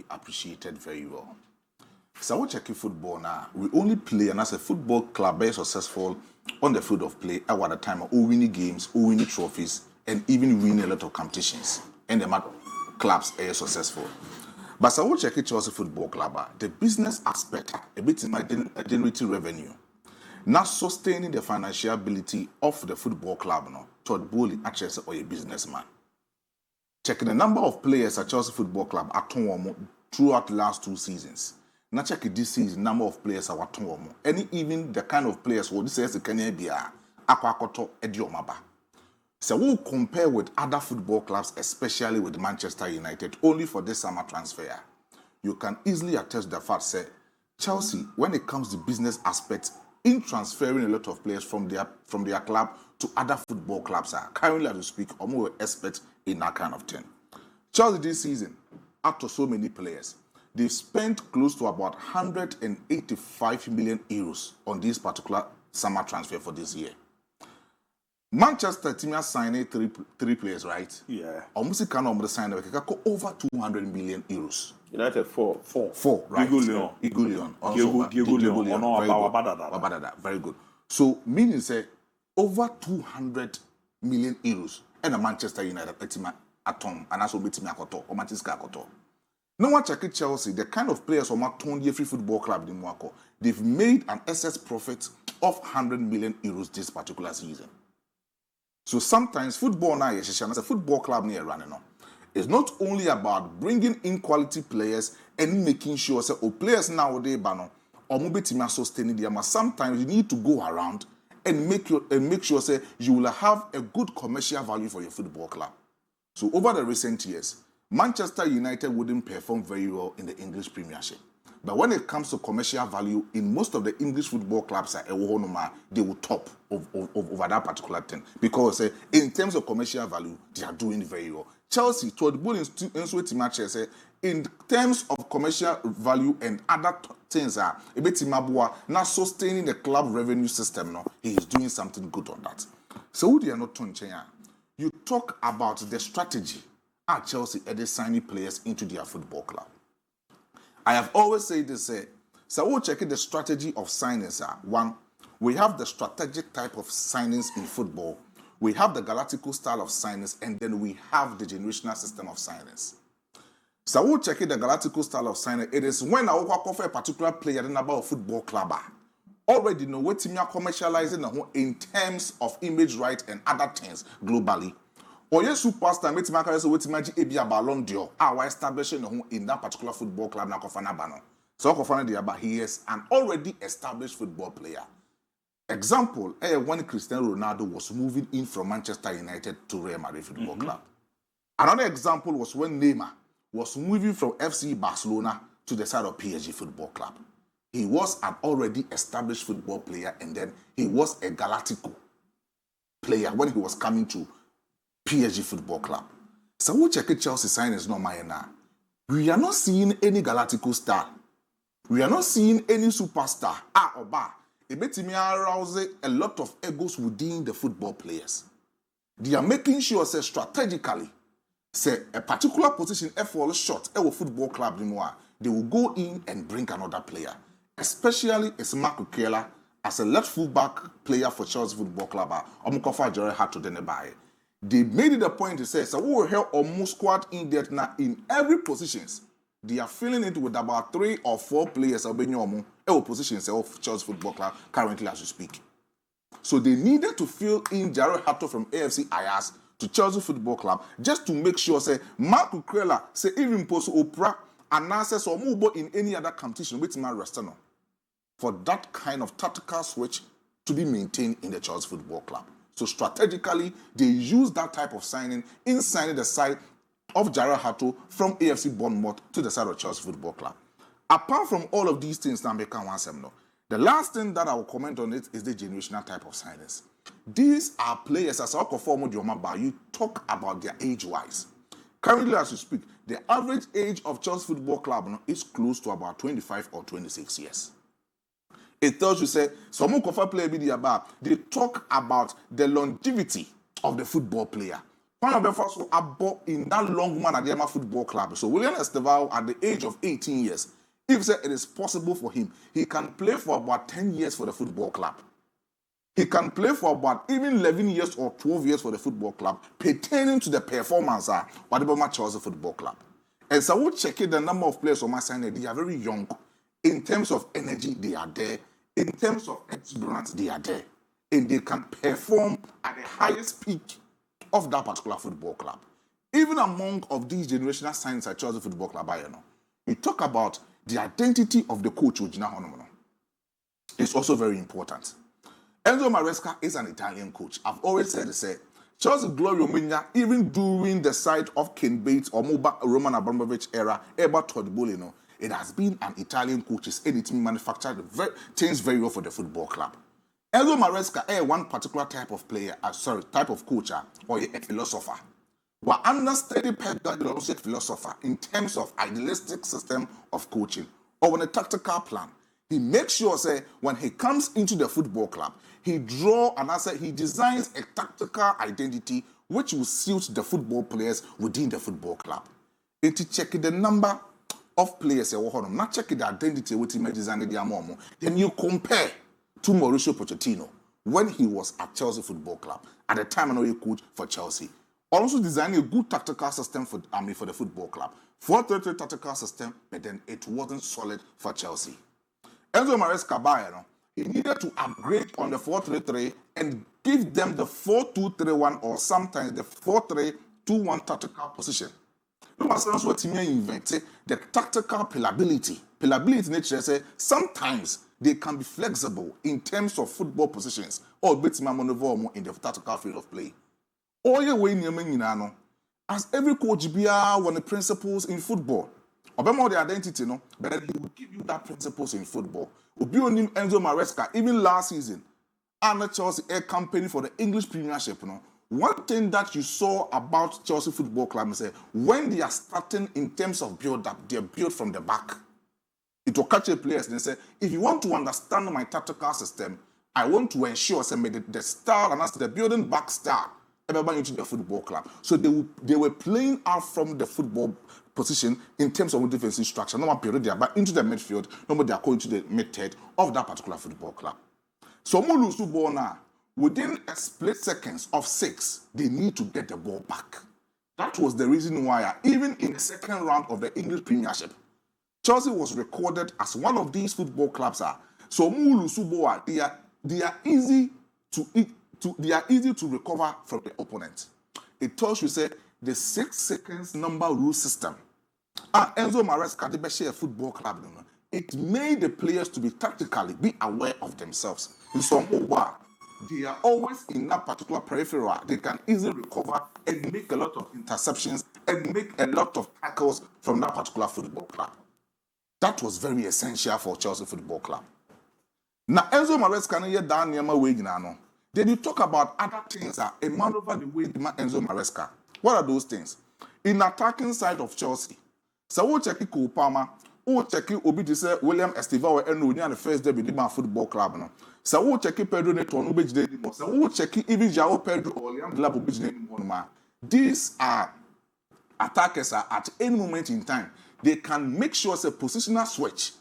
be appreciated very well. So we check football now. We only play, and as a football club very successful on the field of play at the time of winning games, winning trophies, and even winning a lot of competitions. And the clubs are successful. But so we check Chelsea Football Club, the business aspect, a bit in generating revenue, not sustaining the financial ability of the football club, no, toward bully actually or a businessman. Checking the number of players at Chelsea Football Club at home throughout the last 2 seasons. Now check this season number of players at home, and even the kind of players who this is the Kenya Bia, Aquakoto, Ediomaba. So we'll compare with other football clubs, especially with Manchester United, only for this summer transfer. You can easily attest the fact that Chelsea, when it comes to business aspects, in transferring a lot of players from their club to other football clubs, are currently, as we speak, or more expert in that kind of thing. Chelsea this season, after so many players, they've spent close to about 185 million euros on this particular summer transfer for this year. Manchester team has signed three players, right? Yeah. Almost can sign over 200 million euros. United four, right? Diego Leon. Very good. So meaning say over 200 million euros and a Manchester United team at home and also team akoto or Manchester akoto. No one check Chelsea, the kind of players from Tony Free Football Club in Monaco, they've made an excess profit of 100 million euros this particular season. So sometimes football now, as a football club near running on, it's not only about bringing in quality players and making sure say players nowadays bano or maybe sustaining them. Sometimes you need to go around and make sure say you will have a good commercial value for your football club. So over the recent years, Manchester United wouldn't perform very well in the English Premiership. But when it comes to commercial value, in most of the English football clubs, they will top over that particular thing. Because in terms of commercial value, they are doing very well. Chelsea, in terms of commercial value and other things, now sustaining the club revenue system, no, he is doing something good on that. So they are not touching. You talk about the strategy at Chelsea and they signing players into their football club. I have always said this, so we'll check the strategy of signings. One, we have the strategic type of signings in football. We have the galactical style of signings, and then we have the generational system of signings. So we'll check the galactical style of signing. It is when I walk off a particular player in about a football club. Already know what team are commercializing in terms of image right and other things globally. Or yes, superstar, make my career so with magic ABOU Ballon d'Or. Our establishing in that particular football club na Kofana Bano. So Kofana Diaba, he is an already established football player. Example, when Cristiano Ronaldo was moving in from Manchester United to Real Madrid Football Club. Another example was when Neymar was moving from FC Barcelona to the side of PSG Football Club. He was an already established football player, and then he was a Galactico player when he was coming to PSG Football Club. So we check Chelsea signings no now. We are not seeing any Galactical star. We are not seeing any superstar. Or it makes me arouse a lot of egos within the football players. They are making sure, say, strategically, say a particular position, fall short, a football club, they will go in and bring another player. Especially as Marco Keller, as a left fullback player for Chelsea Football Club, Omukofa Jerry had to buy. They made it a point to say, so we will have almost squad in that now in every positions. They are filling it with about 3 or 4 players of positions of Chelsea Football Club currently as we speak. So they needed to fill in Jared Hato from AFC Ayas to Chelsea Football Club just to make sure, say, Mark Ukrela, say, even post Oprah, and access or move in any other competition with my restaurant for that kind of tactical switch to be maintained in the Chelsea Football Club. So strategically, they use that type of signing in signing the side of Jared Hato from AFC Bournemouth to the side of Chelsea Football Club. Apart from all of these things, the last thing that I will comment on it is the generational type of signings. These are players, as I perform you talk about their age-wise. Currently, as you speak, the average age of Chelsea Football Club is close to about 25 or 26 years. It tells you, say, they talk about the longevity of the football player. One of the first abo in that long man at the Emma Football Club. So William Esteval, at the age of 18 years, if it is possible for him, he can play for about 10 years for the football club. He can play for about even 11 years or 12 years for the football club, pertaining to the performance of whatever match was the football club. And so we'll check the number of players on my side. They are very young. In terms of energy, they are there. In terms of experience, they are there. And they can perform at the highest peak of that particular football club. Even among of these generational signs at Chelsea Football Club, we talk about the identity of the coach. It's also very important. Enzo Maresca is an Italian coach. I've always said Chelsea Glory Omenia, even during the side of Ken Bates or Roman Abramovich era, Ebert Todbolino, it has been an Italian coach, and it manufactured things very well for the football club. Enzo Maresca is one particular type of player, type of coach, or a philosopher. But understudy Pep Guardiola also a philosopher in terms of idealistic system of coaching or when a tactical plan. He makes sure, when he comes into the football club, he designs a tactical identity which will suit the football players within the football club. It check the number of players, not check the identity which he may design the amomo. Then you compare to Mauricio Pochettino when he was at Chelsea Football Club at the time he coached for Chelsea. Also designing a good tactical system for the football club. 4-3-3 tactical system, but then it wasn't solid for Chelsea. Enzo Maresca, he needed to upgrade on the 4-3-3 and give them the 4-2-3-1 or sometimes the 4-3-2-1 tactical position. No matter what he invented, the tactical playability. Playability nature say sometimes they can be flexible in terms of football positions or bit maneuver in the tactical field of play. All your way as every coach be one the principles in football. Obama the identity, but he will give you that principles in football. Obi onim Enzo Maresca, even last season, and Chelsea Air Company for the English Premiership. One thing that you saw about Chelsea Football Club is when they are starting in terms of build-up, they are built from the back. It will catch the players and say, if you want to understand my tactical system, I want to ensure the style and that's the building back style everybody into the football club. So they were playing out from the football position in terms of defensive structure. No one period there, but into the midfield, nobody are going to the mid-third of that particular football club. So Molusu ball now, within a split seconds of 6, they need to get the ball back. That was the reason why, even in the second round of the English Premiership, Chelsea was recorded as one of these football clubs. So Molusu ball, they are easy to recover from the opponent. It tells you the 6 seconds number rule system. Enzo Maresca, the best football club, it made the players to be tactically be aware of themselves. In some way, they are always in that particular peripheral. They can easily recover and make a lot of interceptions and make a lot of tackles from that particular football club. That was very essential for Chelsea Football Club. Now, Enzo Maresca no yet down near my way now. Then you talk about other things that a man over the way Enzo Maresca. What are those things? In attacking side of Chelsea, so we'll check Cole Palmer, we'll check Obi to say William Esteval and Rooney the first day with the football club. No? So we'll check Pedro Neto on Ubej anymore. So we'll check even Jao Pedro or Liam Glab Ubej anymore. These are attackers at any moment in time. They can make sure a positional switch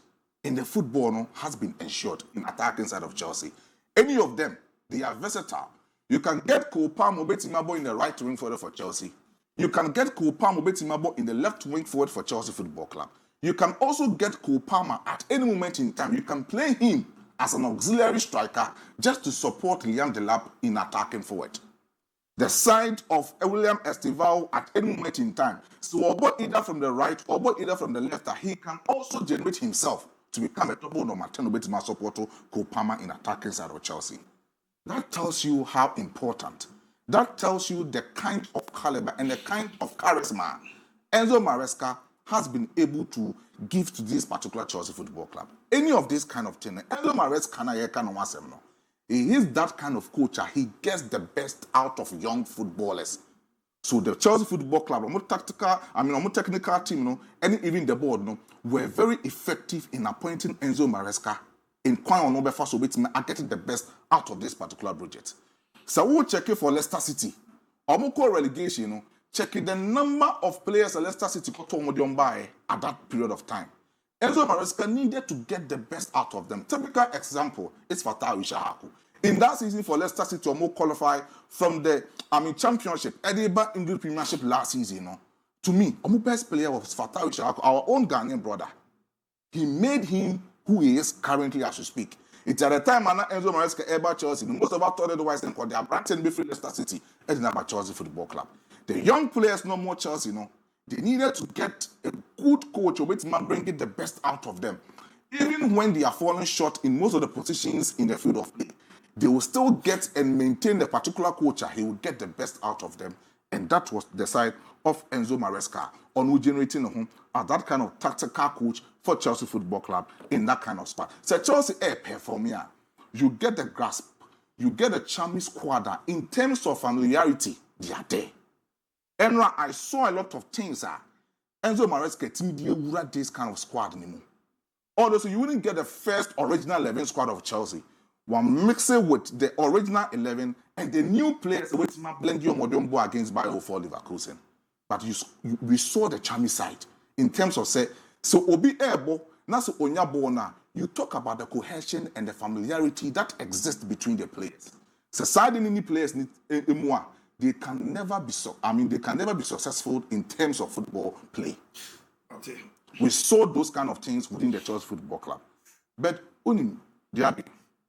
in the football has been ensured in attacking side of Chelsea. Any of them, they are versatile. You can get Cole Palmer Betimabo in the right wing forward for Chelsea. You can get Cole Palmer Betimabo in the left wing forward for Chelsea Football Club. You can also get Cole Palmer at any moment in time. You can play him as an auxiliary striker just to support Liam Delap in attacking forward. The side of William Esteval at any moment in time. So either from the right or either from the left, he can also generate himself to become a double number 10 Betima support to Cole Palmer in attacking side of Chelsea. That tells you how important. That tells you the kind of caliber and the kind of charisma Enzo Maresca has been able to give to this particular Chelsea Football Club. Any of this kind of thing, Enzo Maresca he is that kind of coach. He gets the best out of young footballers. So the Chelsea Football Club, technical team, and even the board, were very effective in appointing Enzo Maresca in getting the best out of this particular project. So we'll check it for Leicester City. Omuko relegation, no, checking the number of players Leicester City got to buy at that period of time. Enzo Maresca needed to get the best out of them. Typical example is Fakye. In that season for Leicester City, Omo qualify from the championship, Edinburgh English Premiership last season. No? To me, Omo best player was Fakye, our own Ghanaian brother. He made him who he is currently as we speak. It's at the time Enzo Maresca ever Chelsea. Most of us thought otherwise than they are Brighton before Leicester City. It's not Chelsea Football Club. The young players no more Chelsea, no. They needed to get a good coach who will bring the best out of them. Even when they are falling short in most of the positions in the field of play, they will still get and maintain the particular coach. He will get the best out of them. And that was the side of Enzo Maresca on who generating him as that kind of tactical coach for Chelsea Football Club in that kind of spot. So Chelsea perform here. You get the grasp, you get a charming squad. In terms of familiarity, they are there. And I saw a lot of things. Enzo Maresca didn't this kind of squad anymore. Although you wouldn't get the first original 11 squad of Chelsea. One mix it with the original 11 and the new players which blend your modern boy against ABOU for Leverkusen. But we saw the charming side in terms of say, so Obi Ebo, Nasu Onyabona, you talk about the cohesion and the familiarity that exists between the players. So side any players they can never be successful in terms of football play. Okay. We saw those kind of things within the Chelsea Football Club. But unim DIABY.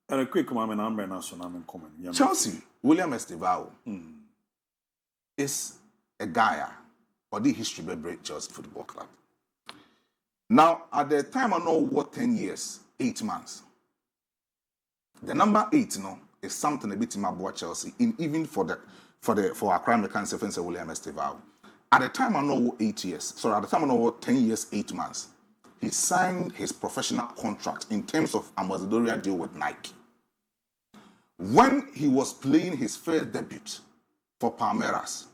And a quick comment, I'm comment. Chelsea, William Estevao is a guy or the history of Chelsea Football Club. Now, at the time, I know what 10 years, 8 months. The number 8, is something a bit about Chelsea, even for our crime mechanics defense, William Estevao. At the time, I know 8 years. Sorry, at the time, I know 10 years, 8 months. He signed his professional contract in terms of ambassadorial deal with Nike. When he was playing his first debut for Palmeiras,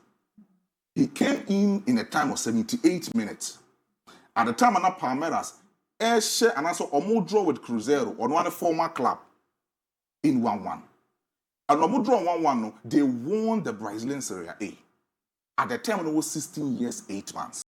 he came in a time of 78 minutes. At the time, Palmeiras, share and also Omo draw with Cruzeiro on one former club in 1-1. And Omo draw 1-1, they won the Brazilian Serie A. At the time, it was 16 years, 8 months.